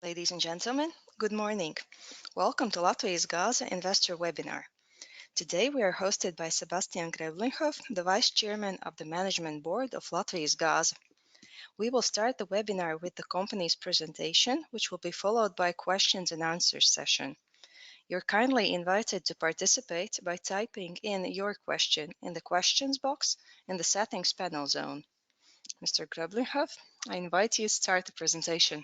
Ladies and gentlemen, good morning. Welcome to Latvijas Gaze Investor Webinar. Today we are hosted by Sebastian Groeblinghoff, the Vice Chairman of the Management Board of Latvijas Gaze. We will start the webinar with the company's presentation, which will be followed by a questions and answers session. You're kindly invited to participate by typing in your question in the questions box in the settings panel zone. Mr. Groeblinghoff, I invite you to start the presentation.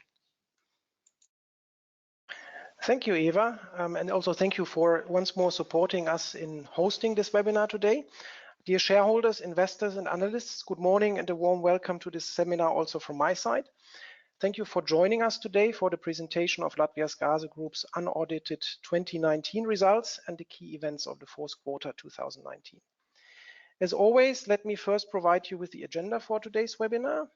Thank you, Eva, and also thank you for once more supporting us in hosting this webinar today. Dear shareholders, investors, and analysts, good morning and a warm welcome to this seminar also from my side. Thank you for joining us today for the presentation of Latvijas Gaze Group's unaudited 2019 results and the key events of the fourth quarter 2019. As always, let me first provide you with the agenda for today's webinar.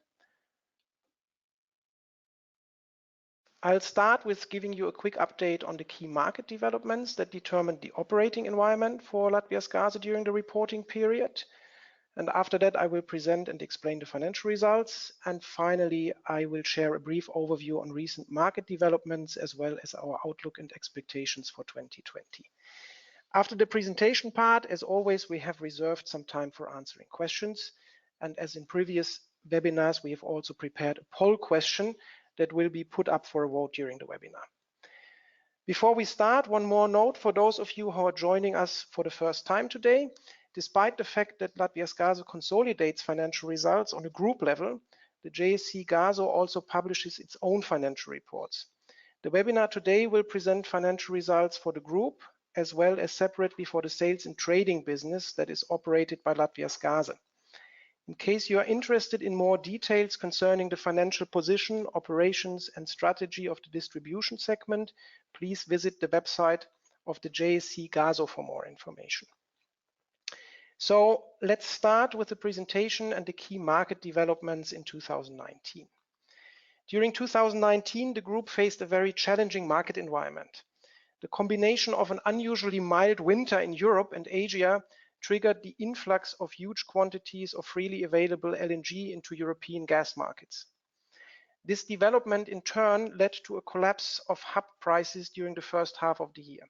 I'll start with giving you a quick update on the key market developments that determined the operating environment for Latvijas Gaze during the reporting period. And after that, I will present and explain the financial results. And finally, I will share a brief overview on recent market developments as well as our outlook and expectations for 2020. After the presentation part, as always, we have reserved some time for answering questions. And as in previous webinars, we have also prepared a poll question that will be put up for a vote during the webinar. Before we start, one more note for those of you who are joining us for the first time today. Despite the fact that Latvijas Gaze consolidates financial results on a group level, the JSC Gaze also publishes its own financial reports. The webinar today will present financial results for the group as well as separately for the sales and trading business that is operated by Latvijas Gaze. In case you are interested in more details concerning the financial position, operations, and strategy of the distribution segment, please visit the website of the JSC Gaze for more information. So let's start with the presentation and the key market developments in 2019. During 2019, the group faced a very challenging market environment. The combination of an unusually mild winter in Europe and Asia triggered the influx of huge quantities of freely available LNG into European gas markets. This development in turn led to a collapse of hub prices during the first half of the year.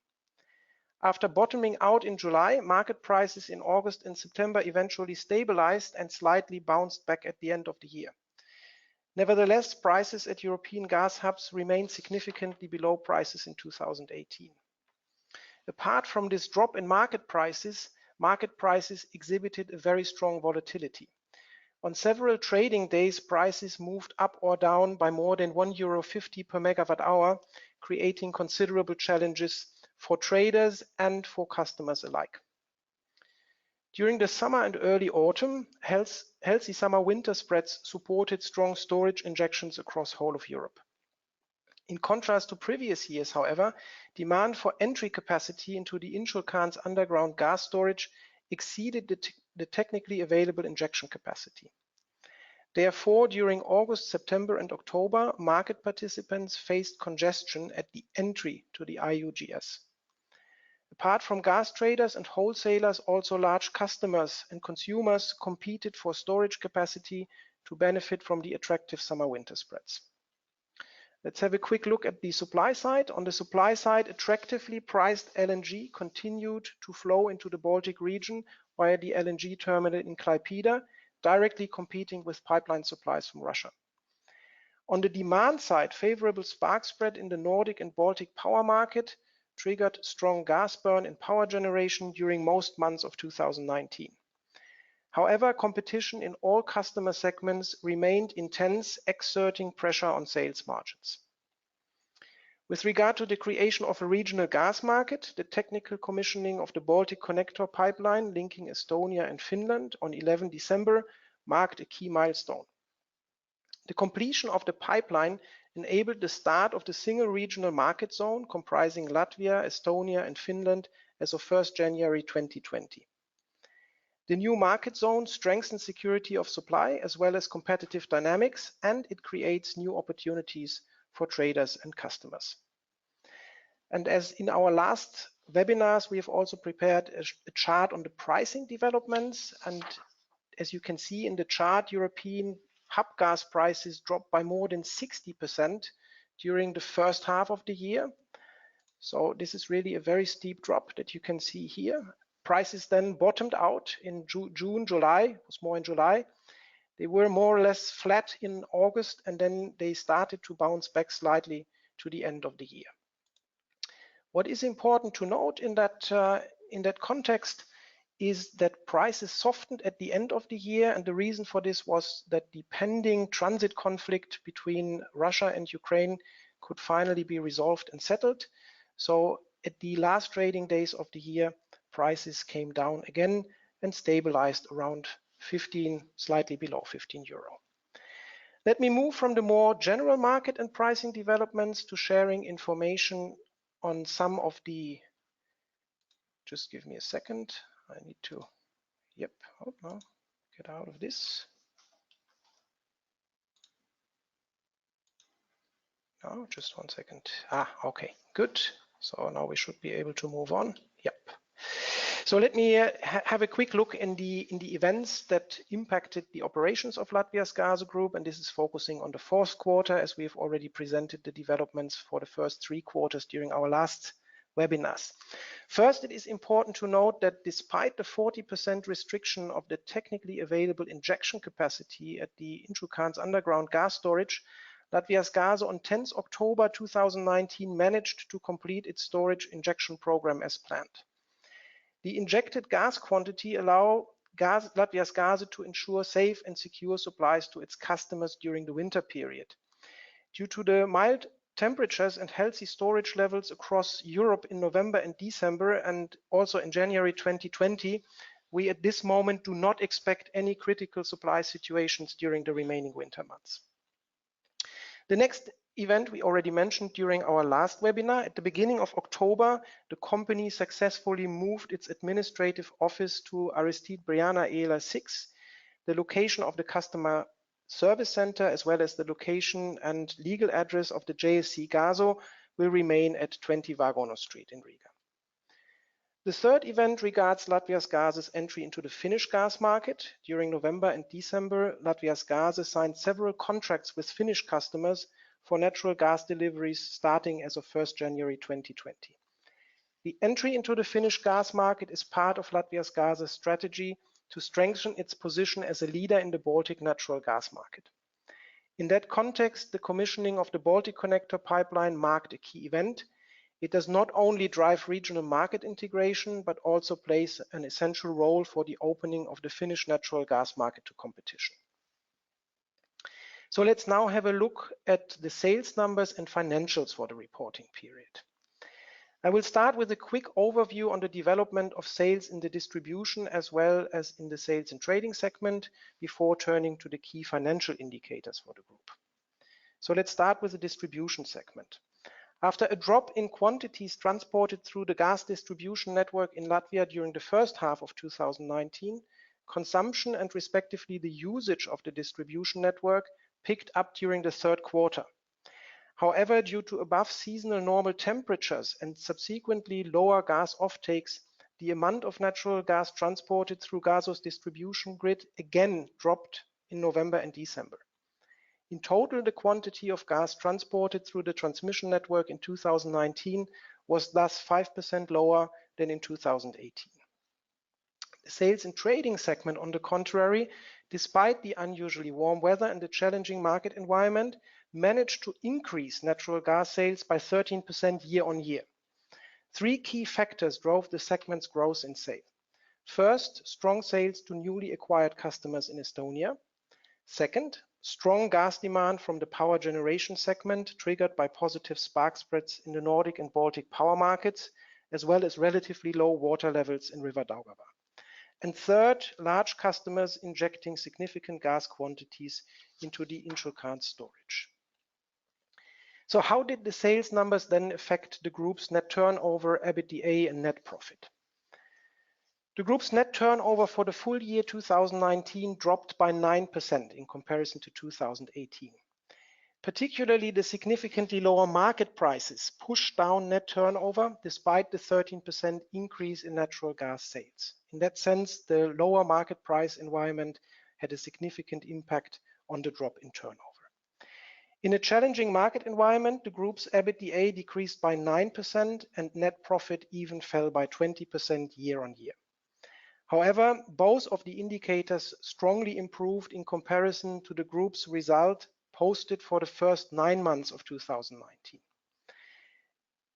After bottoming out in July, market prices in August and September eventually stabilized and slightly bounced back at the end of the year. Nevertheless, prices at European gas hubs remained significantly below prices in 2018. Apart from this drop in market prices exhibited a very strong volatility. On several trading days, prices moved up or down by more than €1.50 per megawatt hour, creating considerable challenges for traders and for customers alike. During the summer and early autumn, healthy summer-winter spreads supported strong storage injections across whole of Europe. In contrast to previous years, however, demand for entry capacity into the Inčukalns underground gas storage exceeded the technically available injection capacity. Therefore, during August, September, and October, market participants faced congestion at the entry to the IUGS. Apart from gas traders and wholesalers, also large customers and consumers competed for storage capacity to benefit from the attractive summer-winter spreads. Let's have a quick look at the supply side. On the supply side, attractively priced LNG continued to flow into the Baltic region via the LNG terminal in Klaipėda, directly competing with pipeline supplies from Russia. On the demand side, favorable spark spread in the Nordic and Baltic power market triggered strong gas burn in power generation during most months of 2019. However, competition in all customer segments remained intense, exerting pressure on sales margins. With regard to the creation of a regional gas market, the technical commissioning of the Baltic Connector pipeline linking Estonia and Finland on 11 December marked a key milestone. The completion of the pipeline enabled the start of the single regional market zone comprising Latvia, Estonia, and Finland as of 1 January 2020. The new market zone strengthens security of supply as well as competitive dynamics, and it creates new opportunities for traders and customers. And as in our last webinars, we have also prepared a chart on the pricing developments. And as you can see in the chart, European hub gas prices dropped by more than 60% during the first half of the year. So this is really a very steep drop that you can see here. Prices then bottomed out in June, July, it was more in July. They were more or less flat in August, and then they started to bounce back slightly to the end of the year. What is important to note in that context is that prices softened at the end of the year, and the reason for this was that the pending transit conflict between Russia and Ukraine could finally be resolved and settled. So at the last trading days of the year, prices came down again and stabilized around 15, slightly below 15 euro. Let me move from the more general market and pricing developments to sharing information on some of the, just give me a second, I need to, oh no, get out of this. No, just one second. Okay, good. So now we should be able to move on. Yep. So let me have a quick look in the events that impacted the operations of Latvijas Gāze Group, and this is focusing on the fourth quarter, as we've already presented the developments for the first 3 quarters during our last webinars. First, it is important to note that despite the 40% restriction of the technically available injection capacity at the Intrucans underground gas storage, Latvijas Gāze on 10th October 2019 managed to complete its storage injection program as planned. The injected gas quantity allows Latvijas Gāze to ensure safe and secure supplies to its customers during the winter period. Due to the mild temperatures and healthy storage levels across Europe in November and December, and also in January 2020, we at this moment do not expect any critical supply situations during the remaining winter months. The next event we already mentioned during our last webinar. At the beginning of October, the company successfully moved its administrative office to Aristide Brianna Ehler 6. The location of the customer service center, as well as the location and legal address of the JSC Gazo, will remain at 20 Vagono Street in Riga. The third event regards Latvijas Gāze's entry into the Finnish gas market. During November and December, Latvijas Gāze signed several contracts with Finnish customers for natural gas deliveries starting as of 1st January 2020. The entry into the Finnish gas market is part of Latvijas Gāze's strategy to strengthen its position as a leader in the Baltic natural gas market. In that context, the commissioning of the Baltic Connector pipeline marked a key event. It does not only drive regional market integration, but also plays an essential role for the opening of the Finnish natural gas market to competition. So let's now have a look at the sales numbers and financials for the reporting period. I will start with a quick overview on the development of sales in the distribution as well as in the sales and trading segment before turning to the key financial indicators for the group. So let's start with the distribution segment. After a drop in quantities transported through the gas distribution network in Latvia during the first half of 2019, consumption and respectively the usage of the distribution network picked up during the third quarter. However, due to above seasonal normal temperatures and subsequently lower gas offtakes, the amount of natural gas transported through Gazo's distribution grid again dropped in November and December. In total, the quantity of gas transported through the transmission network in 2019 was thus 5% lower than in 2018. The sales and trading segment, on the contrary, despite the unusually warm weather and the challenging market environment, managed to increase natural gas sales by 13% year-on-year. 3 key factors drove the segment's growth in sales. First, strong sales to newly acquired customers in Estonia. Second, strong gas demand from the power generation segment triggered by positive spark spreads in the Nordic and Baltic power markets, as well as relatively low water levels in River Daugava. And third, large customers injecting significant gas quantities into the Intrucans storage. So how did the sales numbers then affect the group's net turnover, EBITDA, and net profit? The group's net turnover for the full year 2019 dropped by 9% in comparison to 2018. Particularly the significantly lower market prices pushed down net turnover despite the 13% increase in natural gas sales. In that sense, the lower market price environment had a significant impact on the drop in turnover. In a challenging market environment, the group's EBITDA decreased by 9% and net profit even fell by 20% year-on-year. However, both of the indicators strongly improved in comparison to the group's result posted for the first 9 months of 2019.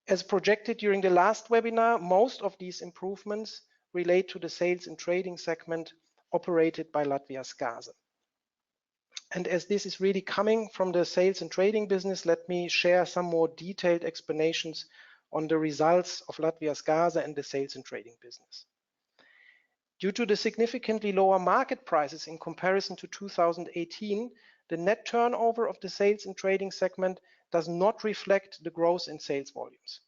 As projected during the last webinar, most of these improvements relate to the sales and trading segment operated by Latvijas Gaze. And as this is really coming from the sales and trading business, let me share some more detailed explanations on the results of Latvijas Gaze and the sales and trading business. Due to the significantly lower market prices in comparison to 2018, the net turnover of the sales and trading segment does not reflect the growth in sales volumes.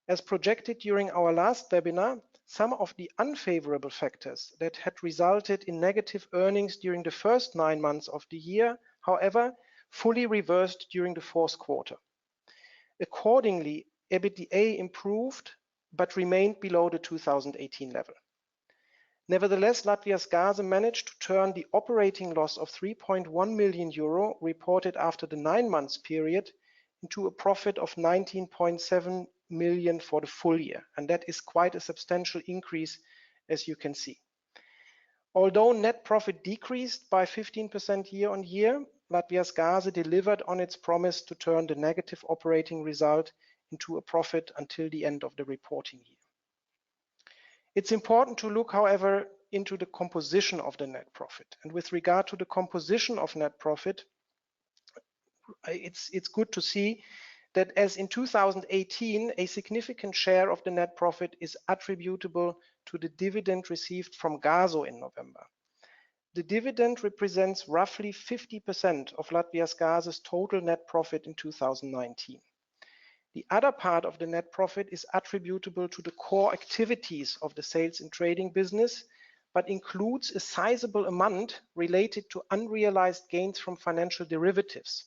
As projected during our last webinar, some of the unfavorable factors that had resulted in negative earnings during the first 9 months of the year, however, fully reversed during the fourth quarter. Accordingly, EBITDA improved but remained below the 2018 level. Nevertheless, Latvijas Gaze managed to turn the operating loss of 3.1 million euro reported after the 9 months period into a profit of 19.7 million for the full year, and that is quite a substantial increase, as you can see. Although net profit decreased by 15% year-on-year, Latvijas Gaze delivered on its promise to turn the negative operating result into a profit until the end of the reporting year. It's important to look, however, into the composition of the net profit. And with regard to the composition of net profit, it's good to see that as in 2018, a significant share of the net profit is attributable to the dividend received from Gazo in November. The dividend represents roughly 50% of Latvijas Gaze's total net profit in 2019. The other part of the net profit is attributable to the core activities of the sales and trading business, but includes a sizable amount related to unrealized gains from financial derivatives.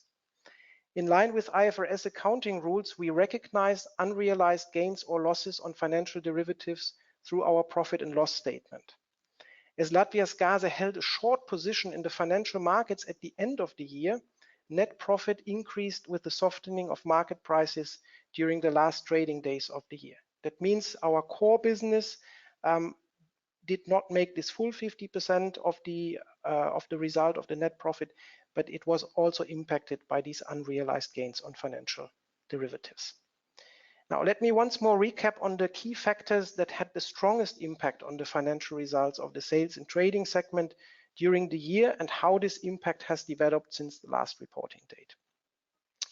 In line with IFRS accounting rules, we recognize unrealized gains or losses on financial derivatives through our profit and loss statement. As Latvijas Gaze held a short position in the financial markets at the end of the year, net profit increased with the softening of market prices during the last trading days of the year. That means our core business did not make this full 50% of the result of the net profit, but it was also impacted by these unrealized gains on financial derivatives. Now, let me once more recap on the key factors that had the strongest impact on the financial results of the sales and trading segment during the year and how this impact has developed since the last reporting date.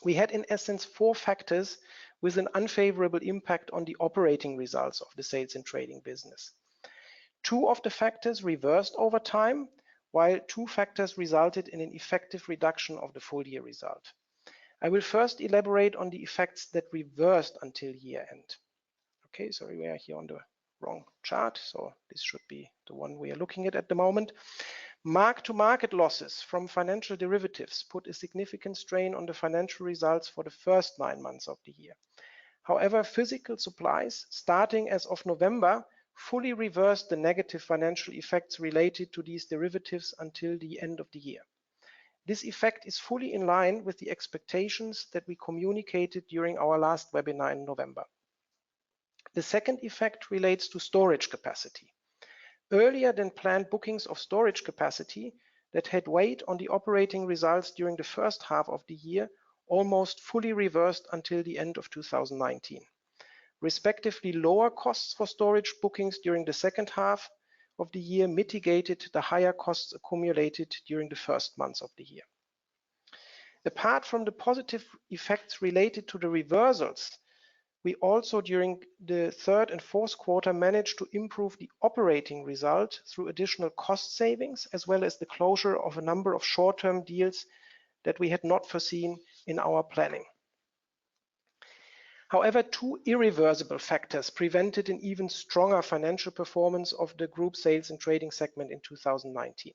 We had in essence 4 factors with an unfavorable impact on the operating results of the sales and trading business. 2 of the factors reversed over time, while 2 factors resulted in an effective reduction of the full year result. I will first elaborate on the effects that reversed until year end. Okay, sorry, we are here on the wrong chart, so this should be the one we are looking at the moment. Mark-to-market losses from financial derivatives put a significant strain on the financial results for the first 9 months of the year. However, physical supplies, starting as of November, fully reversed the negative financial effects related to these derivatives until the end of the year. This effect is fully in line with the expectations that we communicated during our last webinar in November. The second effect relates to storage capacity. Earlier than planned bookings of storage capacity that had weighed on the operating results during the first half of the year almost fully reversed until the end of 2019. Respectively, lower costs for storage bookings during the second half of the year mitigated the higher costs accumulated during the first months of the year. Apart from the positive effects related to the reversals, we also during the third and fourth quarter managed to improve the operating result through additional cost savings, as well as the closure of a number of short-term deals that we had not foreseen in our planning. However, 2 irreversible factors prevented an even stronger financial performance of the group sales and trading segment in 2019.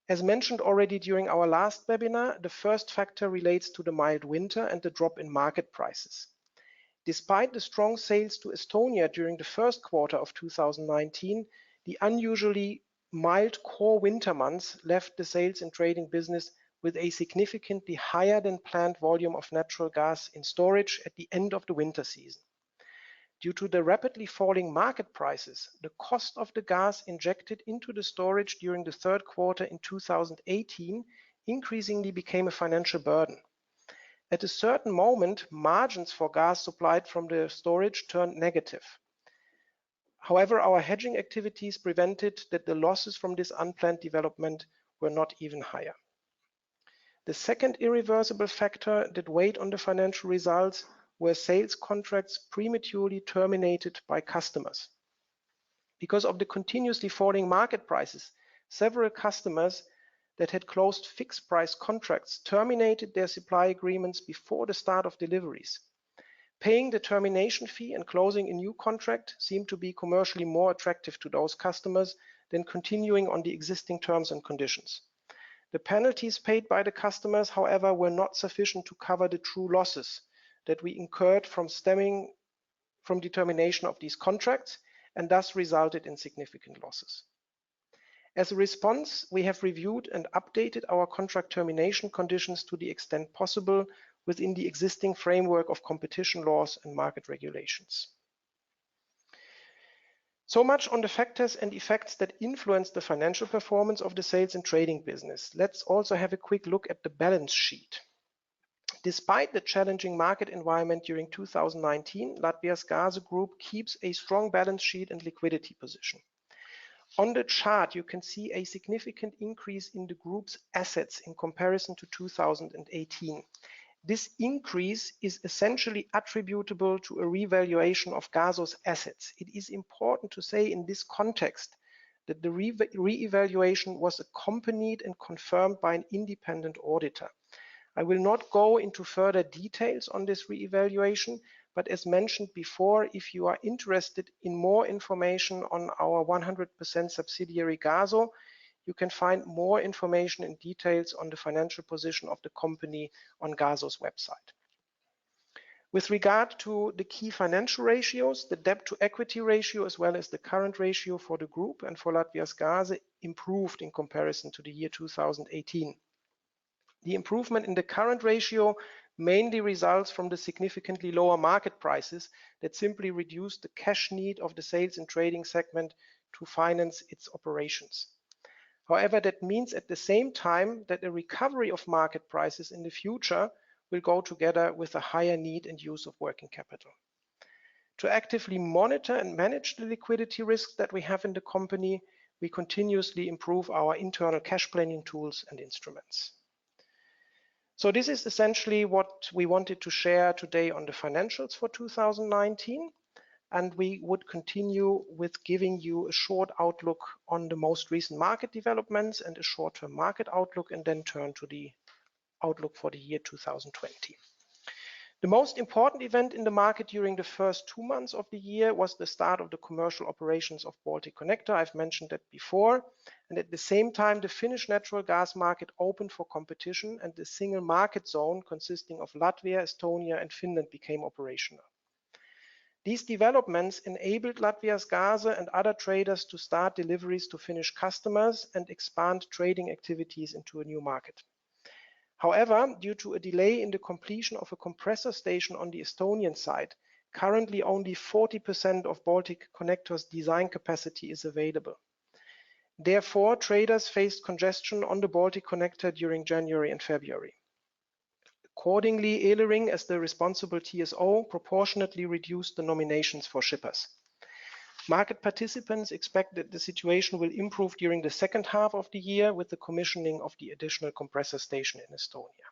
As mentioned already during our last webinar, the first factor relates to the mild winter and the drop in market prices. Despite the strong sales to Estonia during the first quarter of 2019, the unusually mild core winter months left the sales and trading business with a significantly higher than planned volume of natural gas in storage at the end of the winter season. Due to the rapidly falling market prices, the cost of the gas injected into the storage during the third quarter in 2018 increasingly became a financial burden. At a certain moment, margins for gas supplied from the storage turned negative. However, our hedging activities prevented that the losses from this unplanned development were not even higher. The second irreversible factor that weighed on the financial results were sales contracts prematurely terminated by customers. Because of the continuously falling market prices, several customers that had closed fixed price contracts terminated their supply agreements before the start of deliveries. Paying the termination fee and closing a new contract seemed to be commercially more attractive to those customers than continuing on the existing terms and conditions. The penalties paid by the customers, however, were not sufficient to cover the true losses that we incurred from stemming from the termination of these contracts, and thus resulted in significant losses. As a response, we have reviewed and updated our contract termination conditions to the extent possible within the existing framework of competition laws and market regulations. So much on the factors and effects that influence the financial performance of the sales and trading business. Let's also have a quick look at the balance sheet. Despite the challenging market environment during 2019, Latvijas Gāze Group keeps a strong balance sheet and liquidity position. On the chart, you can see a significant increase in the group's assets in comparison to 2018. This increase is essentially attributable to a revaluation of Gazo's assets. It is important to say in this context that the re-evaluation was accompanied and confirmed by an independent auditor. I will not go into further details on this re-evaluation, but as mentioned before, if you are interested in more information on our 100% subsidiary Gazo, you can find more information and details on the financial position of the company on Gazo's website. With regard to the key financial ratios, the debt to equity ratio as well as the current ratio for the group and for Latvijas Gāze improved in comparison to the year 2018. The improvement in the current ratio mainly results from the significantly lower market prices that simply reduced the cash need of the sales and trading segment to finance its operations. However, that means at the same time that a recovery of market prices in the future will go together with a higher need and use of working capital. To actively monitor and manage the liquidity risks that we have in the company, we continuously improve our internal cash planning tools and instruments. So this is essentially what we wanted to share today on the financials for 2019. And we would continue with giving you a short outlook on the most recent market developments and a short-term market outlook, and then turn to the outlook for the year 2020. The most important event in the market during the first 2 months of the year was the start of the commercial operations of Baltic Connector. I've mentioned that before. And at the same time, the Finnish natural gas market opened for competition, and the single market zone consisting of Latvia, Estonia, and Finland became operational. These developments enabled Latvijas Gaze and other traders to start deliveries to Finnish customers and expand trading activities into a new market. However, due to a delay in the completion of a compressor station on the Estonian side, currently only 40% of Baltic Connector's design capacity is available. Therefore, traders faced congestion on the Baltic Connector during January and February. Accordingly, Elering, as the responsible TSO, proportionately reduced the nominations for shippers. Market participants expect that the situation will improve during the second half of the year with the commissioning of the additional compressor station in Estonia.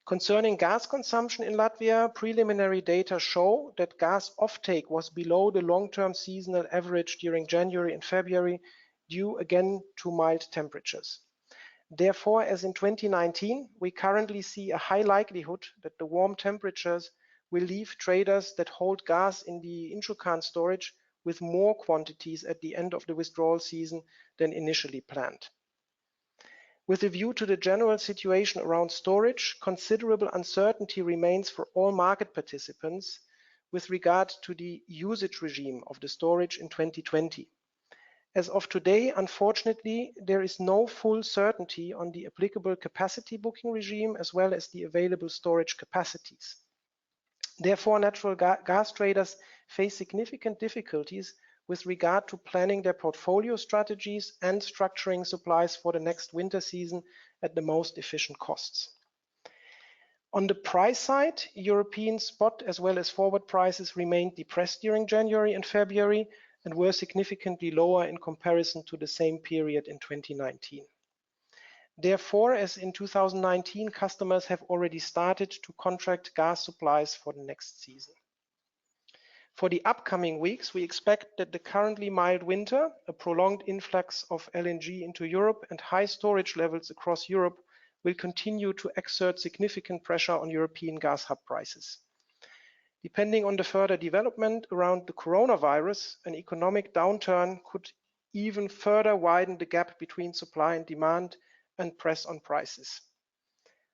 Concerning gas consumption in Latvia, preliminary data show that gas offtake was below the long-term seasonal average during January and February, due again to mild temperatures. Therefore, as in 2019, we currently see a high likelihood that the warm temperatures will leave traders that hold gas in the Inčukalns storage with more quantities at the end of the withdrawal season than initially planned. With a view to the general situation around storage, considerable uncertainty remains for all market participants with regard to the usage regime of the storage in 2020. As of today, unfortunately, there is no full certainty on the applicable capacity booking regime as well as the available storage capacities. Therefore, natural gas traders face significant difficulties with regard to planning their portfolio strategies and structuring supplies for the next winter season at the most efficient costs. On the price side, European spot as well as forward prices remained depressed during January and February and were significantly lower in comparison to the same period in 2019. Therefore, as in 2019, customers have already started to contract gas supplies for the next season. For the upcoming weeks, we expect that the currently mild winter, a prolonged influx of LNG into Europe, and high storage levels across Europe will continue to exert significant pressure on European gas hub prices. Depending on the further development around the coronavirus, an economic downturn could even further widen the gap between supply and demand and press on prices.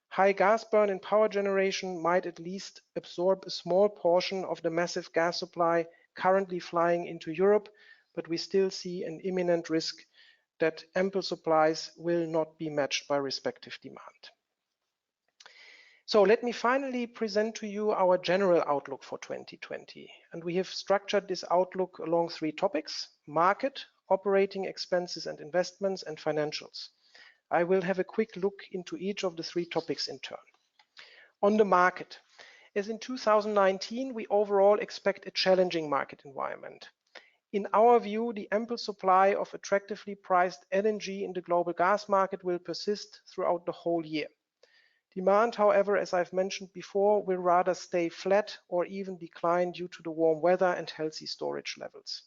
High gas burn in power generation might at least absorb a small portion of the massive gas supply currently flying into Europe, but we still see an imminent risk that ample supplies will not be matched by respective demand. So let me finally present to you our general outlook for 2020. And we have structured this outlook along three topics: market, operating expenses and investments, and financials. I will have a quick look into each of the three topics in turn. On the market, as in 2019, we overall expect a challenging market environment. In our view, the ample supply of attractively priced LNG in the global gas market will persist throughout the whole year. Demand, however, as I've mentioned before, will rather stay flat or even decline due to the warm weather and healthy storage levels.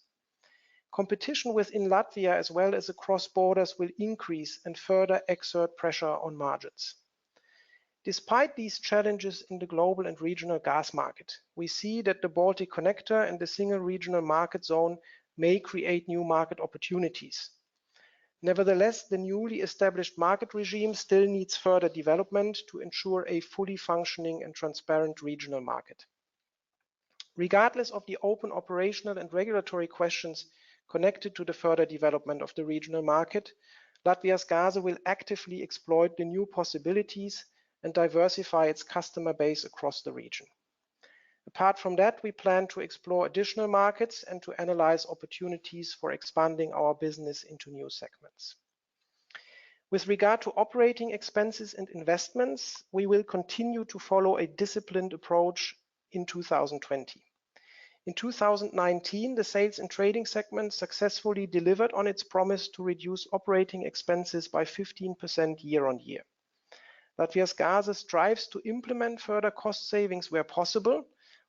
Competition within Latvia as well as across borders will increase and further exert pressure on margins. Despite these challenges in the global and regional gas market, we see that the Baltic Connector and the single regional market zone may create new market opportunities. Nevertheless, the newly established market regime still needs further development to ensure a fully functioning and transparent regional market. Regardless of the open operational and regulatory questions connected to the further development of the regional market, Latvijas Gāze will actively exploit the new possibilities and diversify its customer base across the region. Apart from that, we plan to explore additional markets and to analyze opportunities for expanding our business into new segments. With regard to operating expenses and investments, we will continue to follow a disciplined approach in 2020. In 2019, the sales and trading segment successfully delivered on its promise to reduce operating expenses by 15% year-on-year. Latvijas Gāze strives to implement further cost savings where possible,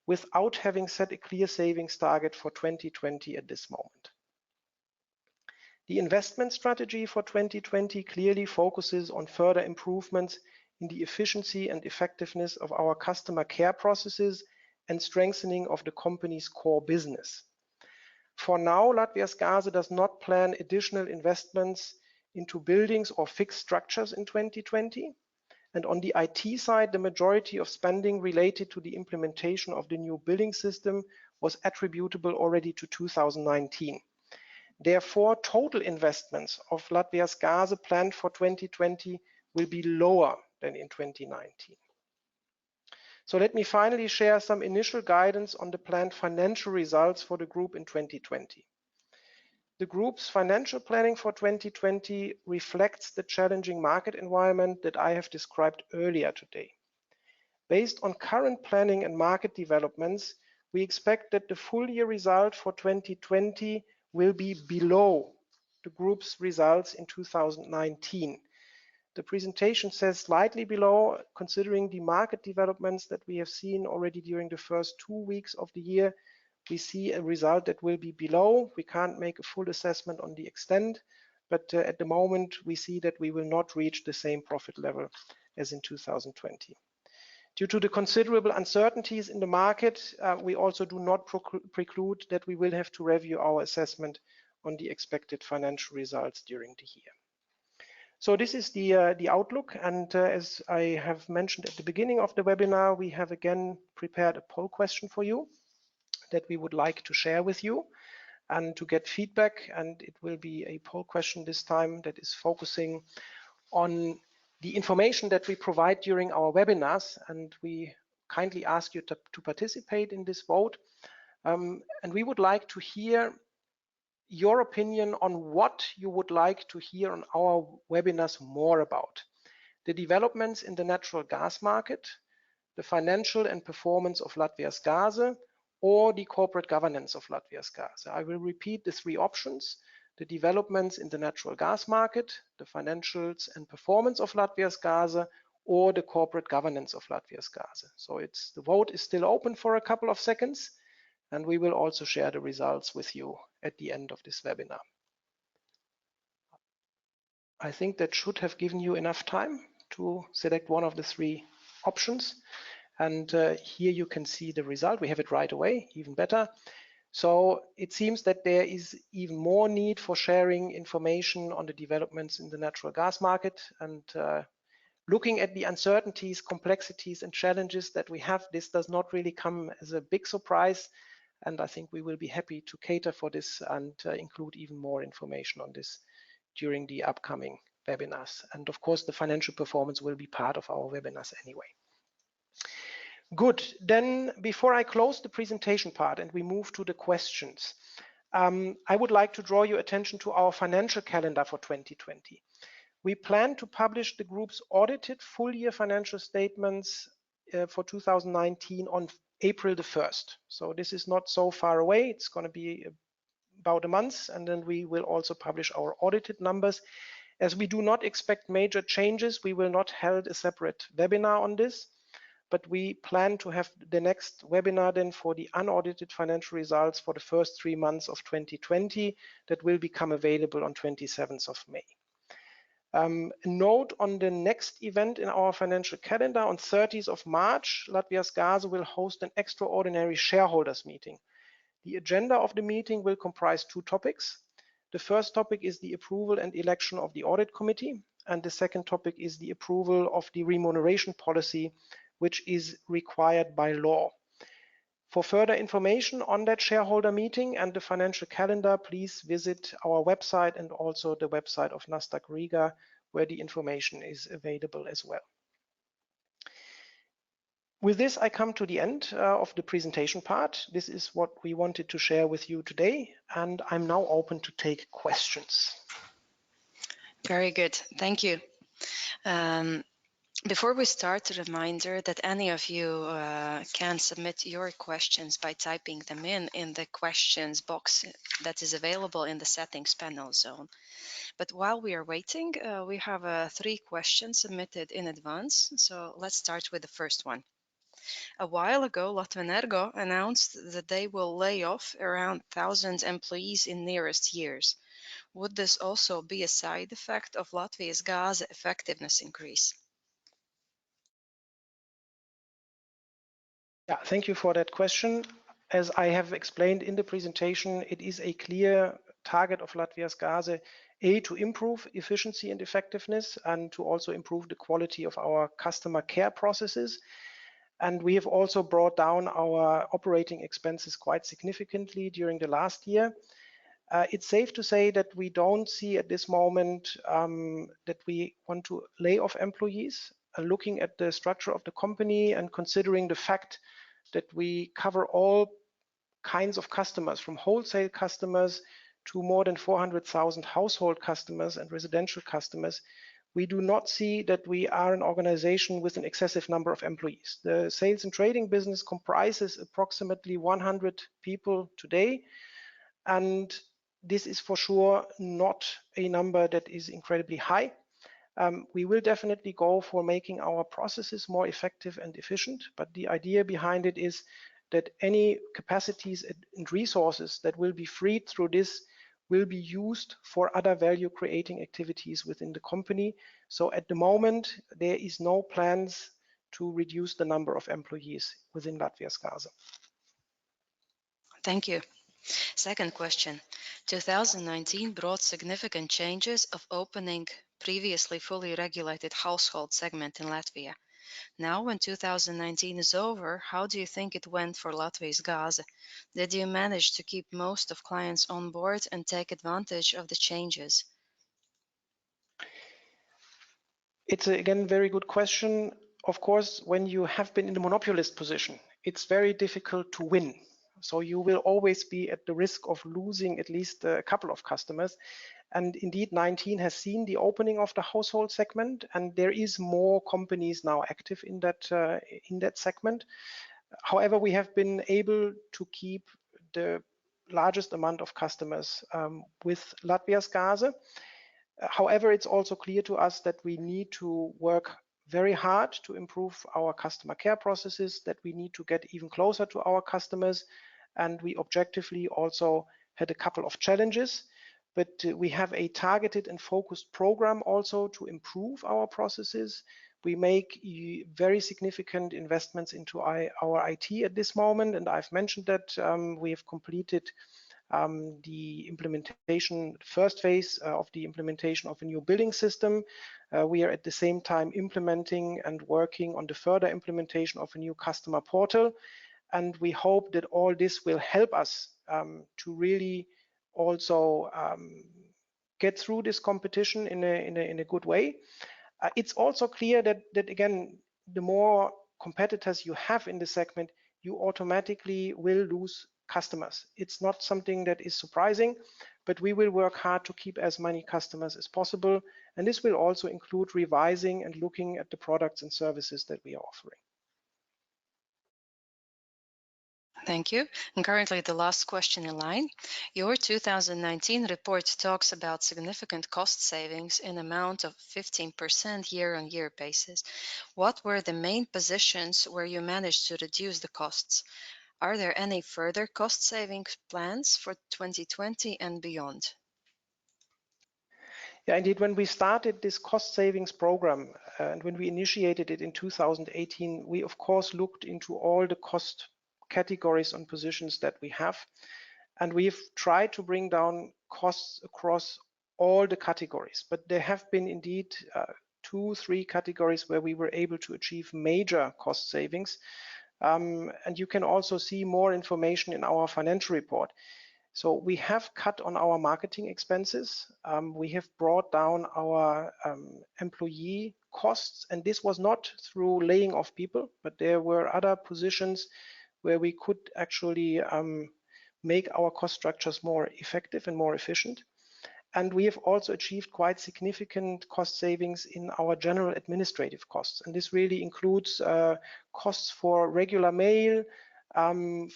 without having set a clear savings target for 2020 at this moment. The investment strategy for 2020 clearly focuses on further improvements in the efficiency and effectiveness of our customer care processes and strengthening of the company's core business. For now, Latvijas Gāze does not plan additional investments into buildings or fixed structures in 2020. And on the IT side, the majority of spending related to the implementation of the new billing system was attributable already to 2019. Therefore, total investments of Latvijas Gāze planned for 2020 will be lower than in 2019. So let me finally share some initial guidance on the planned financial results for the group in 2020. The group's financial planning for 2020 reflects the challenging market environment that I have described earlier today. Based on current planning and market developments, we expect that the full year result for 2020 will be below the group's results in 2019. The presentation says slightly below, considering the market developments that we have seen already during the first 2 weeks of the year. We see a result that will be below. We can't make a full assessment on the extent, but at the moment we see that we will not reach the same profit level as in 2020. Due to the considerable uncertainties in the market, we also do not preclude that we will have to review our assessment on the expected financial results during the year. So this is the outlook, and as I have mentioned at the beginning of the webinar, we have again prepared a poll question for you that we would like to share with you. and to get feedback. And it will be a poll question this time that is focusing on the information that we provide during our webinars. And we kindly ask you to participate in this vote. And we would like to hear your opinion on what you would like to hear on our webinars more about. The developments in the natural gas market, the financial and performance of Latvijas Gāze, or the corporate governance of Latvijas Gāze. I will repeat the three options: the developments in the natural gas market, the financials and performance of Latvijas Gāze, or the corporate governance of Latvijas Gāze. So the vote is still open for a couple of seconds, and we will also share the results with you at the end of this webinar. I think that should have given you enough time to select one of the three options. And here you can see the result. We have it right away, even better. So it seems that there is even more need for sharing information on the developments in the natural gas market. And looking at the uncertainties, complexities, and challenges that we have, this does not really come as a big surprise. And I think we will be happy to cater for this and include even more information on this during the upcoming webinars. And of course, the financial performance will be part of our webinars anyway. Good. Then before I close the presentation part and we move to the questions, I would like to draw your attention to our financial calendar for 2020. We plan to publish the group's audited full year financial statements for 2019 on April the 1st. So this is not so far away. It's going to be about a month, and then we will also publish our audited numbers. As we do not expect major changes, we will not hold a separate webinar on this, but we plan to have the next webinar then for the unaudited financial results for the first 3 months of 2020 that will become available on 27th of May. A note on the next event in our financial calendar: on 30th of March, Latvijas Gāze will host an extraordinary shareholders meeting. The agenda of the meeting will comprise 2 topics. The first topic is the approval and election of the audit committee, and the second topic is the approval of the remuneration policy, which is required by law. For further information on that shareholder meeting and the financial calendar, please visit our website and also the website of Nasdaq Riga, where the information is available as well. With this, I come to the end of the presentation part. This is what we wanted to share with you today, and I'm now open to take questions. Very good. Thank you. Before we start, a reminder that any of you can submit your questions by typing them in the questions box that is available in the settings panel zone. But while we are waiting, we have 3 questions submitted in advance. So let's start with the first one. A while ago, Latvenergo announced that they will lay off around 1,000 employees in nearest years. Would this also be a side effect of Latvijas Gāze effectiveness increase? Yeah, thank you for that question. As I have explained in the presentation, it is a clear target of Latvijas Gāze, to improve efficiency and effectiveness, and to also improve the quality of our customer care processes. And we have also brought down our operating expenses quite significantly during the last year. It's safe to say that we don't see at this moment that we want to lay off employees. Looking at the structure of the company and considering the fact that we cover all kinds of customers, from wholesale customers to more than 400,000 household customers and residential customers, we do not see that we are an organization with an excessive number of employees. The sales and trading business comprises approximately 100 people today, and this is for sure not a number that is incredibly high. We will definitely go for making our processes more effective and efficient, but the idea behind it is that any capacities and resources that will be freed through this will be used for other value creating activities within the company. So at the moment, there is no plans to reduce the number of employees within Latvijas Gāze. Thank you. Second question. 2019 brought significant changes of opening previously fully regulated household segment in Latvia. Now, when 2019 is over, how do you think it went for Latvijas Gāze? Did you manage to keep most of clients on board and take advantage of the changes? It's again very good question. Of course, when you have been in the monopolist position, it's very difficult to win. So you will always be at the risk of losing at least a couple of customers. And indeed, 19 has seen the opening of the household segment, and there is more companies now active in that segment. However, we have been able to keep the largest amount of customers with Latvijas Gāze. However, it's also clear to us that we need to work very hard to improve our customer care processes, that we need to get even closer to our customers. And we objectively also had a couple of challenges, but we have a targeted and focused program also to improve our processes. We make very significant investments into our IT at this moment, and I've mentioned that we have completed the implementation, first phase of the implementation of a new billing system. We are at the same time implementing and working on the further implementation of a new customer portal. And we hope that all this will help us to really also get through this competition in a good way. It's also clear that again, the more competitors you have in the segment, you automatically will lose customers. It's not something that is surprising, but we will work hard to keep as many customers as possible. And this will also include revising and looking at the products and services that we are offering. Thank you. And currently the last question in line. Your 2019 report talks about significant cost savings in amount of 15% year-on-year basis. What were the main positions where you managed to reduce the costs? Are there any further cost savings plans for 2020 and beyond? Yeah, indeed, when we started this cost savings program and when we initiated it in 2018, we of course looked into all the cost categories and positions that we have. And we've tried to bring down costs across all the categories, but there have been indeed 2-3 categories where we were able to achieve major cost savings. And you can also see more information in our financial report. So we have cut on our marketing expenses. We have brought down our employee costs, and this was not through laying off people, but there were other positions where we could actually make our cost structures more effective and more efficient. And we have also achieved quite significant cost savings in our general administrative costs. And this really includes costs for regular mail,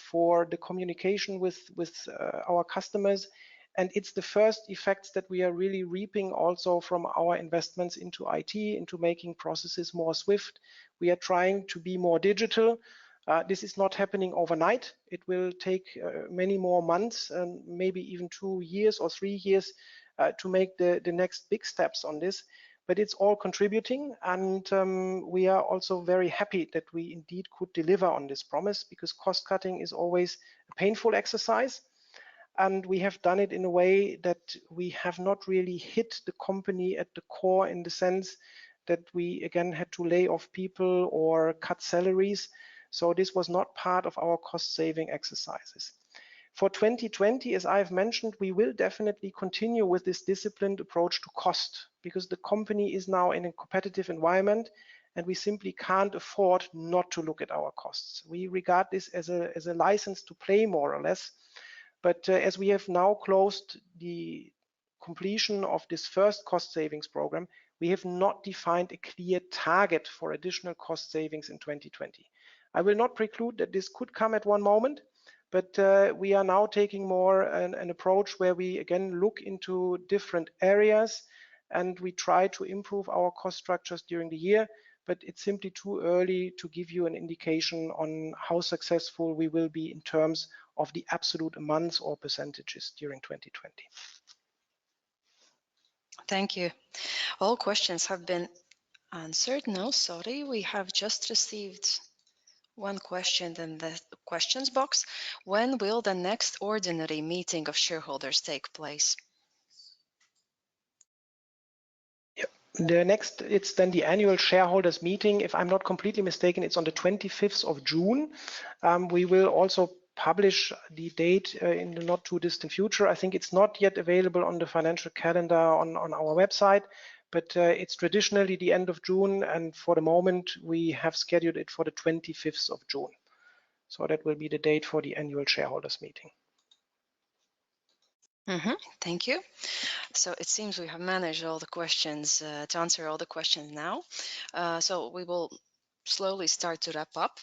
for the communication with our customers. And it's the first effects that we are really reaping also from our investments into IT, into making processes more swift. We are trying to be more digital. This is not happening overnight. It will take many more months and maybe even 2 years or 3 years to make the next big steps on this. But it's all contributing, and we are also very happy that we indeed could deliver on this promise, because cost cutting is always a painful exercise. And we have done it in a way that we have not really hit the company at the core, in the sense that we again had to lay off people or cut salaries. So this was not part of our cost saving exercises. For 2020, as I've mentioned, we will definitely continue with this disciplined approach to cost, because the company is now in a competitive environment and we simply can't afford not to look at our costs. We regard this as a license to play, more or less. But as we have now closed the completion of this first cost savings program, we have not defined a clear target for additional cost savings in 2020. I will not preclude that this could come at one moment, but we are now taking more an approach where we again look into different areas and we try to improve our cost structures during the year. But it's simply too early to give you an indication on how successful we will be in terms of the absolute amounts or percentages during 2020. Thank you. All questions have been answered. No, sorry, we have just received one question in the questions box. When will the next ordinary meeting of shareholders take place? It's then the annual shareholders meeting. If I'm not completely mistaken, it's on the 25th of June. We will also publish the date in the not too distant future. I think it's not yet available on the financial calendar on our website, but it's traditionally the end of June, and for the moment we have scheduled it for the 25th of June. So that will be the date for the annual shareholders meeting. Thank you. So it seems we have managed all the questions, to answer all the questions now. So we will slowly start to wrap up.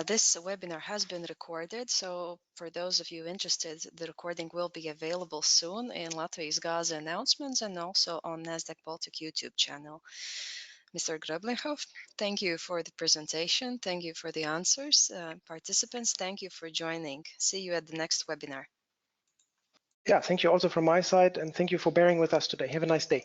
This webinar has been recorded, so for those of you interested, the recording will be available soon in Latvijas Gāze announcements and also on Nasdaq Baltic YouTube channel. Mr. Groeblinghoff, thank you for the presentation. Thank you for the answers. Participants, thank you for joining. See you at the next webinar. Yeah, thank you also from my side, and thank you for bearing with us today. Have a nice day.